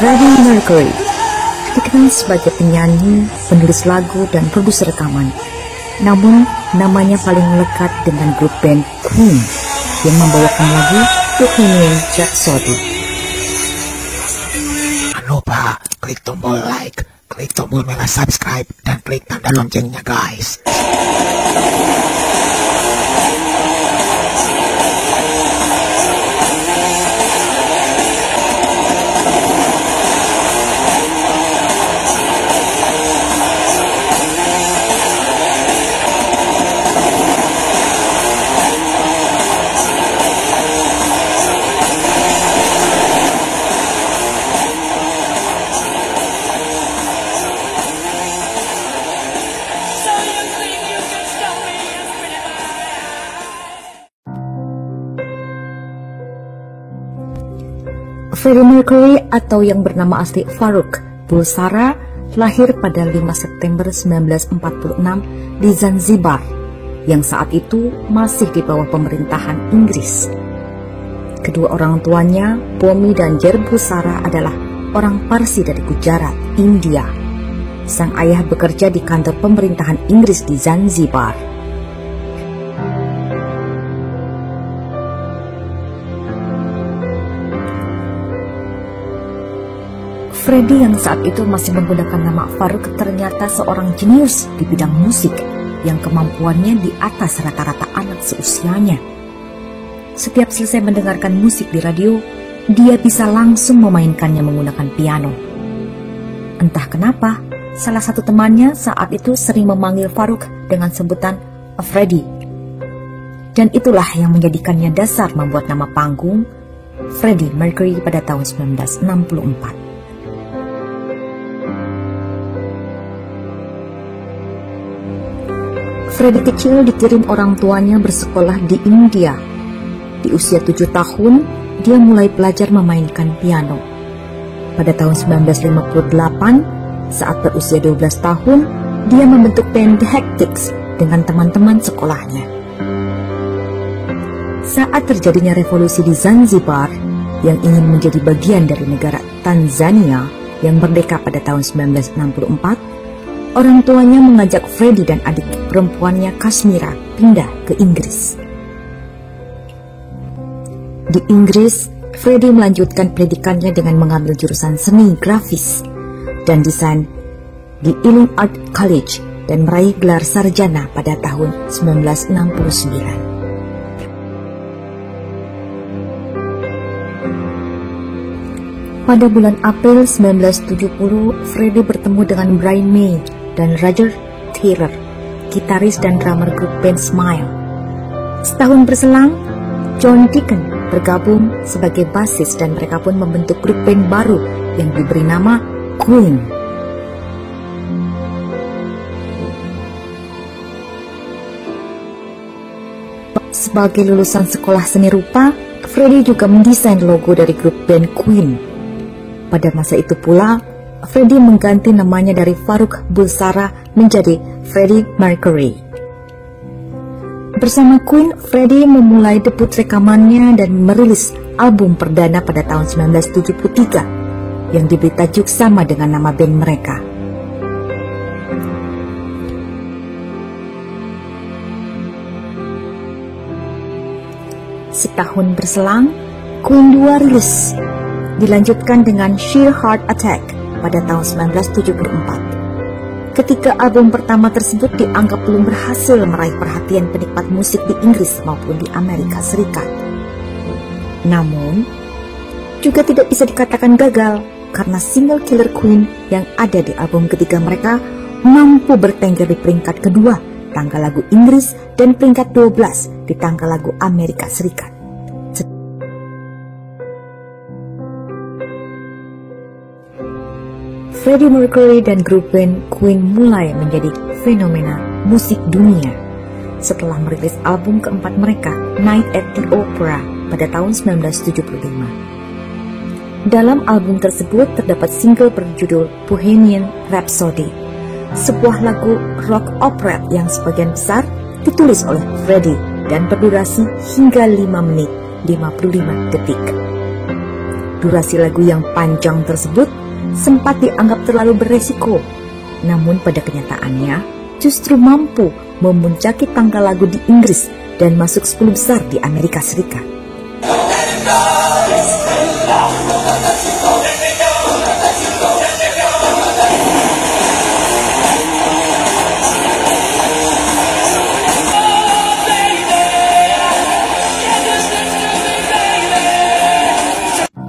Freddie Mercury dikenal sebagai penyanyi, penulis lagu, dan produser rekaman. Namun, namanya paling melekat dengan grup band Queen yang membawakan lagu Bohemian Rhapsody. Jangan lupa klik tombol like, klik tombol merah subscribe, dan klik tanda loncengnya guys. Freddie Mercury atau yang bernama asli Farouk Bulsara lahir pada 5 September 1946 di Zanzibar yang saat itu masih di bawah pemerintahan Inggris. Kedua orang tuanya, Bomi dan Jer Bulsara, adalah orang Parsi dari Gujarat, India. Sang ayah bekerja di kantor pemerintahan Inggris di Zanzibar. Freddie yang saat itu masih menggunakan nama Farouk ternyata seorang jenius di bidang musik yang kemampuannya di atas rata-rata anak seusianya. Setiap selesai mendengarkan musik di radio, dia bisa langsung memainkannya menggunakan piano. Entah kenapa, salah satu temannya saat itu sering memanggil Farouk dengan sebutan Freddie. Dan itulah yang menjadikannya dasar membuat nama panggung Freddie Mercury pada tahun 1964. Freddie kecil dikirim orang tuanya bersekolah di India. Di usia 7 tahun, dia mulai belajar memainkan piano. Pada tahun 1958, saat berusia 12 tahun, dia membentuk band The Hectics dengan teman-teman sekolahnya. Saat terjadinya revolusi di Zanzibar yang ingin menjadi bagian dari negara Tanzania yang merdeka pada tahun 1964, orang tuanya mengajak Freddie dan adik perempuannya Kashmira pindah ke Inggris. Di Inggris, Freddie melanjutkan pendidikannya dengan mengambil jurusan seni grafis dan desain di Ealing Art College dan meraih gelar sarjana pada tahun 1969. Pada bulan April 1970, Freddie bertemu dengan Brian May dan Roger Taylor, gitaris dan drummer grup band Smile. Setahun berselang, John Deacon bergabung sebagai basis dan mereka pun membentuk grup band baru yang diberi nama Queen. Sebagai lulusan sekolah seni rupa, Freddie juga mendesain logo dari grup band Queen. Pada masa itu pula, Freddie mengganti namanya dari Farouk Bulsara menjadi Freddie Mercury. Bersama Queen, Freddie memulai debut rekamannya dan merilis album perdana pada tahun 1973 yang diberi tajuk sama dengan nama band mereka. Setahun berselang, Queen 2 rilis, dilanjutkan dengan Sheer Heart Attack pada tahun 1974. Ketika album pertama tersebut dianggap belum berhasil meraih perhatian penikmat musik di Inggris maupun di Amerika Serikat. Namun, juga tidak bisa dikatakan gagal karena single Killer Queen yang ada di album ketiga mereka mampu bertengger di peringkat kedua tangga lagu Inggris dan peringkat 12 di tangga lagu Amerika Serikat. Freddie Mercury dan grup band Queen mulai menjadi fenomena musik dunia setelah merilis album keempat mereka, Night at the Opera, pada tahun 1975. Dalam album tersebut terdapat single berjudul Bohemian Rhapsody, sebuah lagu rock opera yang sebagian besar ditulis oleh Freddie dan berdurasi hingga 5 menit 55 detik. durasi lagu yang panjang tersebut sempat dianggap terlalu beresiko. Namun pada kenyataannya justru mampu memuncaki tangga lagu di Inggris dan masuk 10 besar di Amerika Serikat.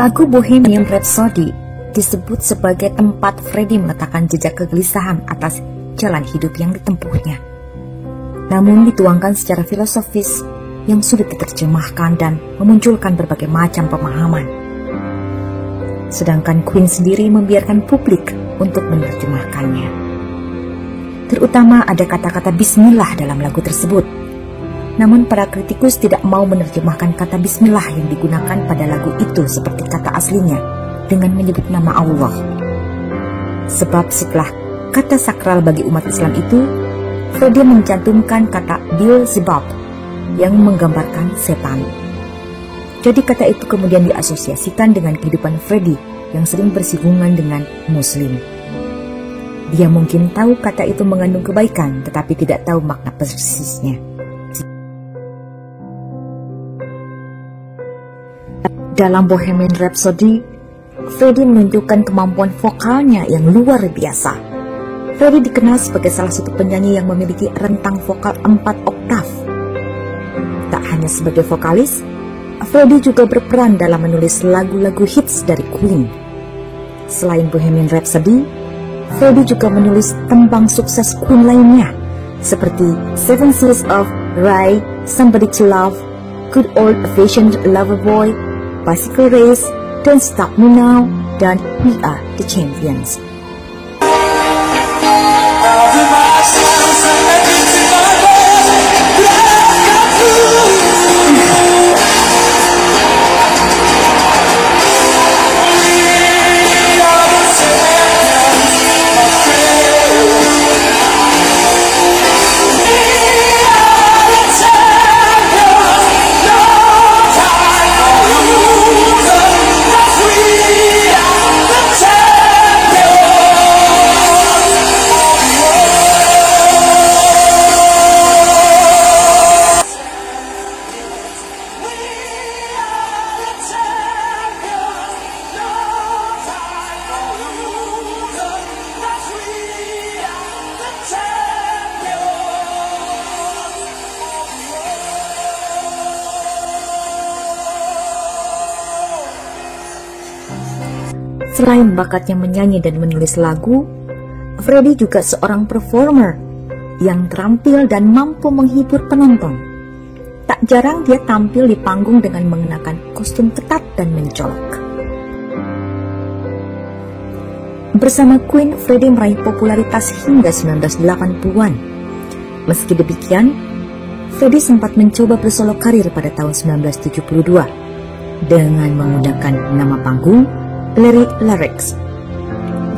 Lagu Bohemian Rhapsody disebut sebagai tempat Freddie meletakkan jejak kegelisahan atas jalan hidup yang ditempuhnya. Namun dituangkan secara filosofis yang sulit diterjemahkan dan memunculkan berbagai macam pemahaman. Sedangkan Queen sendiri membiarkan publik untuk menerjemahkannya. Terutama ada kata-kata bismillah dalam lagu tersebut. Namun para kritikus tidak mau menerjemahkan kata bismillah yang digunakan pada lagu itu seperti kata aslinya dengan menyebut nama Allah. Sebab setelah kata sakral bagi umat Islam itu, Freddie mencantumkan kata Beelzebub yang menggambarkan setan. Jadi kata itu kemudian diasosiasikan dengan kehidupan Freddie yang sering bersinggungan dengan Muslim. Dia mungkin tahu kata itu mengandung kebaikan, tetapi tidak tahu makna persisnya. Dalam Bohemian Rhapsody, Freddie menunjukkan kemampuan vokalnya yang luar biasa. Freddie dikenal sebagai salah satu penyanyi yang memiliki rentang vokal 4 oktav. Tak hanya sebagai vokalis, Freddie juga berperan dalam menulis lagu-lagu hits dari Queen. Selain Bohemian Rhapsody, Freddie juga menulis tembang sukses Queen lainnya, seperti Seven Seas of Rhye, Somebody to Love, Good Old Fashioned Lover Boy, Bicycle Race, Don't Stop Me Now, dan We Are the Champions. Selain bakatnya menyanyi dan menulis lagu, Freddie juga seorang performer yang terampil dan mampu menghibur penonton. Tak jarang dia tampil di panggung dengan mengenakan kostum ketat dan mencolok. Bersama Queen, Freddie meraih popularitas hingga 1980-an. Meski demikian, Freddie sempat mencoba bersolo karir pada tahun 1972 dengan menggunakan nama panggung Larry Larrix.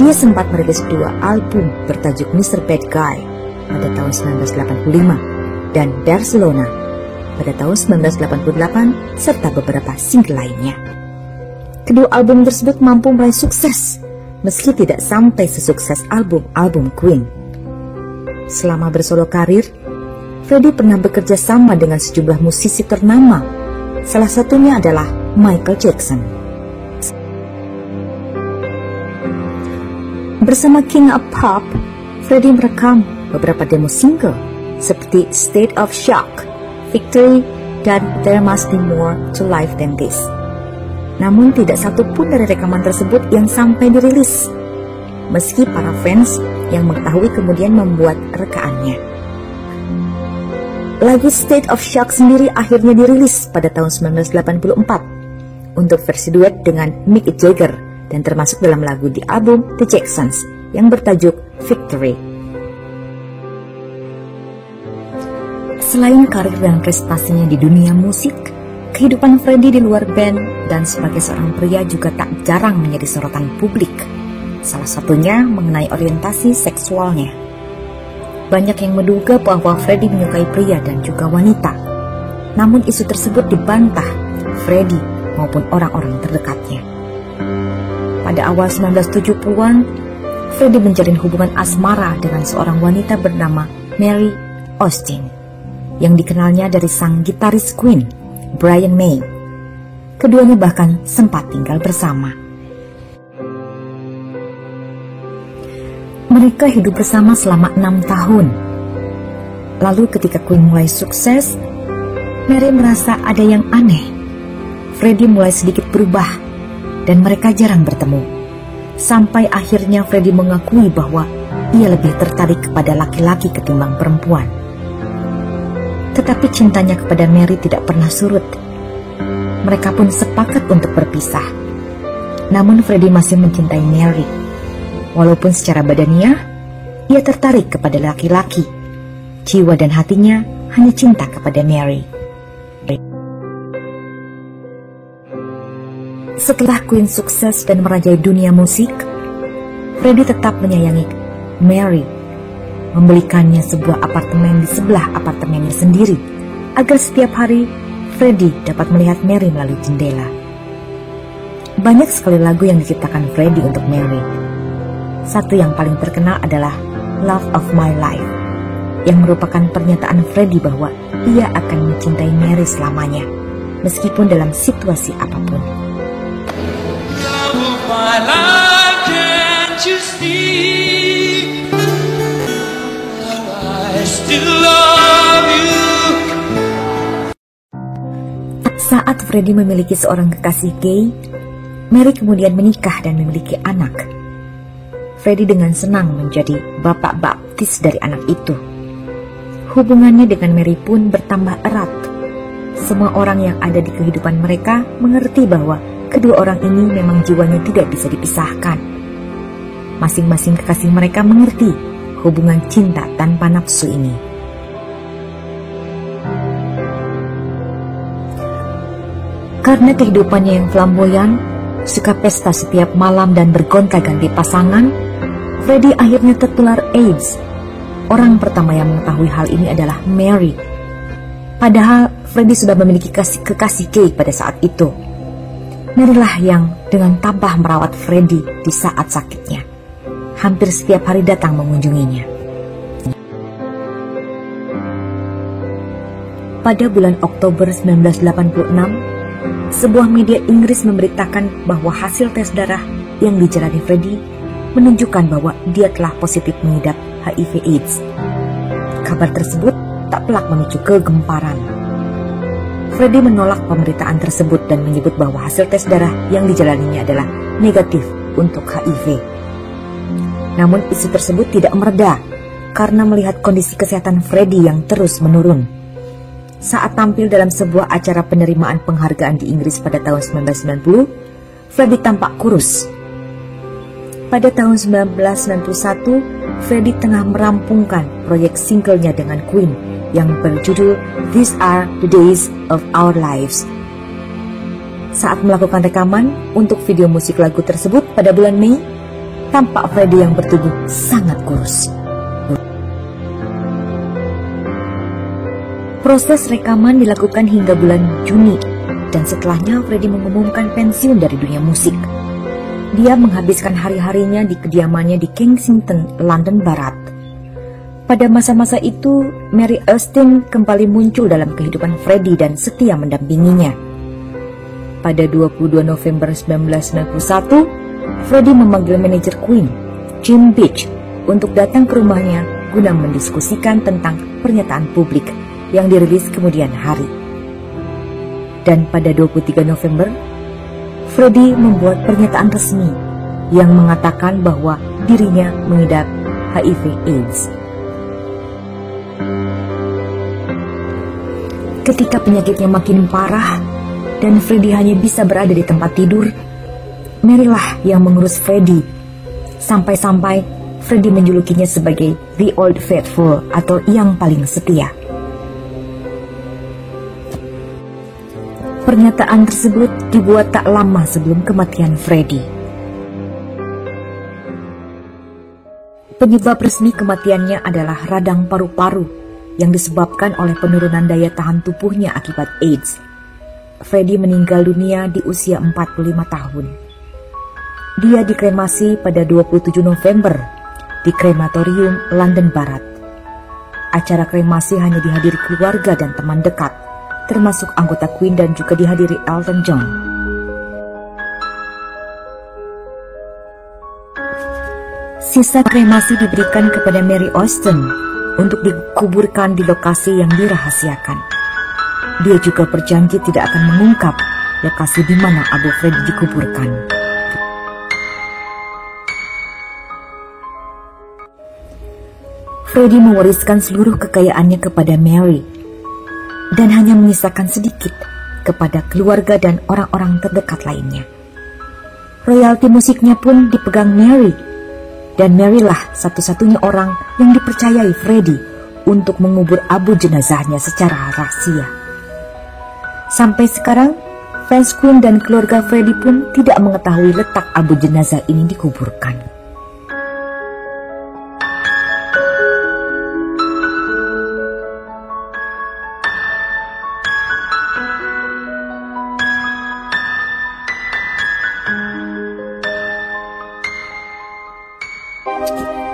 Dia sempat merilis 2 album bertajuk Mr. Bad Guy pada tahun 1985 dan Barcelona pada tahun 1988 serta beberapa single lainnya. Kedua album tersebut mampu meraih sukses meski tidak sampai sesukses album-album Queen. Selama bersolo karir, Freddie pernah bekerja sama dengan sejumlah musisi ternama. Salah satunya adalah Michael Jackson. Bersama King of Pop, Freddie merekam beberapa demo single seperti State of Shock, Victory, dan There Must Be More to Life Than This. Namun tidak satu pun dari rekaman tersebut yang sampai dirilis, meski para fans yang mengetahui kemudian membuat rekaannya. Lagu State of Shock sendiri akhirnya dirilis pada tahun 1984 untuk versi duet dengan Mick Jagger dan termasuk dalam lagu di album The Jacksons yang bertajuk Victory. Selain karir dan prestasinya di dunia musik, kehidupan Freddie di luar band dan sebagai seorang pria juga tak jarang menjadi sorotan publik. Salah satunya mengenai orientasi seksualnya. Banyak yang menduga bahwa Freddie menyukai pria dan juga wanita. Namun isu tersebut dibantah Freddie maupun orang-orang terdekatnya. pada awal 1970-an, Freddie menjalin hubungan asmara dengan seorang wanita bernama Mary Austin, yang dikenalnya dari sang gitaris Queen, Brian May. Keduanya bahkan sempat tinggal bersama. Mereka hidup bersama selama 6 tahun. Lalu ketika Queen mulai sukses, Mary merasa ada yang aneh. Freddie mulai sedikit berubah dan mereka jarang bertemu. Sampai akhirnya Freddie mengakui bahwa ia lebih tertarik kepada laki-laki ketimbang perempuan. Tetapi cintanya kepada Mary tidak pernah surut. Mereka pun sepakat untuk berpisah. Namun Freddie masih mencintai Mary. Walaupun secara badaniah, ia tertarik kepada laki-laki. Jiwa dan hatinya hanya cinta kepada Mary. Setelah Queen sukses dan merajai dunia musik, Freddie tetap menyayangi Mary, membelikannya sebuah apartemen di sebelah apartemennya sendiri, agar setiap hari Freddie dapat melihat Mary melalui jendela. Banyak sekali lagu yang diciptakan Freddie untuk Mary. Satu yang paling terkenal adalah Love of My Life, yang merupakan pernyataan Freddie bahwa ia akan mencintai Mary selamanya, meskipun dalam situasi apapun. My life, can't you see? I still love you. Saat Freddie memiliki seorang kekasih gay, Mary kemudian menikah dan memiliki anak. Freddie dengan senang menjadi bapak baptis dari anak itu. Hubungannya dengan Mary pun bertambah erat. Semua orang yang ada di kehidupan mereka mengerti bahwa kedua orang ini memang jiwanya tidak bisa dipisahkan. Masing-masing kekasih mereka mengerti hubungan cinta tanpa nafsu ini. Karena kehidupannya yang flamboyan, suka pesta setiap malam dan bergonta-ganti pasangan, Freddie akhirnya tertular AIDS. Orang pertama yang mengetahui hal ini adalah Mary. Padahal Freddie sudah memiliki kekasih gay pada saat itu. Marylah yang dengan tabah merawat Freddie di saat sakitnya. Hampir setiap hari datang mengunjunginya. Pada bulan Oktober 1986, sebuah media Inggris memberitakan bahwa hasil tes darah yang dijalani Freddie menunjukkan bahwa dia telah positif mengidap HIV/AIDS. Kabar tersebut tak pelak memicu kegemparan. Freddie menolak pemberitaan tersebut dan menyebut bahwa hasil tes darah yang dijalaninya adalah negatif untuk HIV. Namun isu tersebut tidak mereda karena melihat kondisi kesehatan Freddie yang terus menurun. Saat tampil dalam sebuah acara penerimaan penghargaan di Inggris pada tahun 1990, Freddie tampak kurus. Pada tahun 1991, Freddie tengah merampungkan proyek singlenya dengan Queen yang berjudul These Are the Days of Our Lives. Saat melakukan rekaman untuk video musik lagu tersebut pada bulan Mei, tampak Freddie yang bertubuh sangat kurus. Proses rekaman dilakukan hingga bulan Juni, dan setelahnya Freddie mengumumkan pensiun dari dunia musik. Dia menghabiskan hari-harinya di kediamannya di Kensington, London Barat. Pada masa-masa itu, Mary Austin kembali muncul dalam kehidupan Freddie dan setia mendampinginya. Pada 22 November 1991, Freddie memanggil manajer Queen, Jim Beach, untuk datang ke rumahnya guna mendiskusikan tentang pernyataan publik yang dirilis kemudian hari. Dan pada 23 November, Freddie membuat pernyataan resmi yang mengatakan bahwa dirinya mengidap HIV/AIDS. Ketika penyakitnya makin parah dan Freddie hanya bisa berada di tempat tidur, Marylah yang mengurus Freddie. Sampai-sampai Freddie menjulukinya sebagai The Old Faithful atau yang paling setia. Pernyataan tersebut dibuat tak lama sebelum kematian Freddie. Penyebab resmi kematiannya adalah radang paru-paru yang disebabkan oleh penurunan daya tahan tubuhnya akibat AIDS. Freddie meninggal dunia di usia 45 tahun. Dia dikremasi pada 27 November di krematorium London Barat. Acara kremasi hanya dihadiri keluarga dan teman dekat, termasuk anggota Queen dan juga dihadiri Elton John. Sisa kremasi diberikan kepada Mary Austin untuk dikuburkan di lokasi yang dirahasiakan. Dia juga berjanji tidak akan mengungkap lokasi di mana Abu Freddie dikuburkan. Freddie mewariskan seluruh kekayaannya kepada Mary dan hanya menyisakan sedikit kepada keluarga dan orang-orang terdekat lainnya. Royalti musiknya pun dipegang Mary, dan Mary lah satu-satunya orang yang dipercayai Freddie untuk mengubur abu jenazahnya secara rahasia. Sampai sekarang, fans Queen dan keluarga Freddie pun tidak mengetahui letak abu jenazah ini dikuburkan.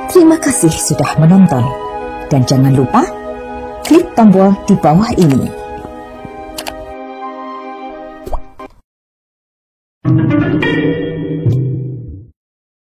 Terima kasih sudah menonton, dan jangan lupa klik tombol di bawah ini.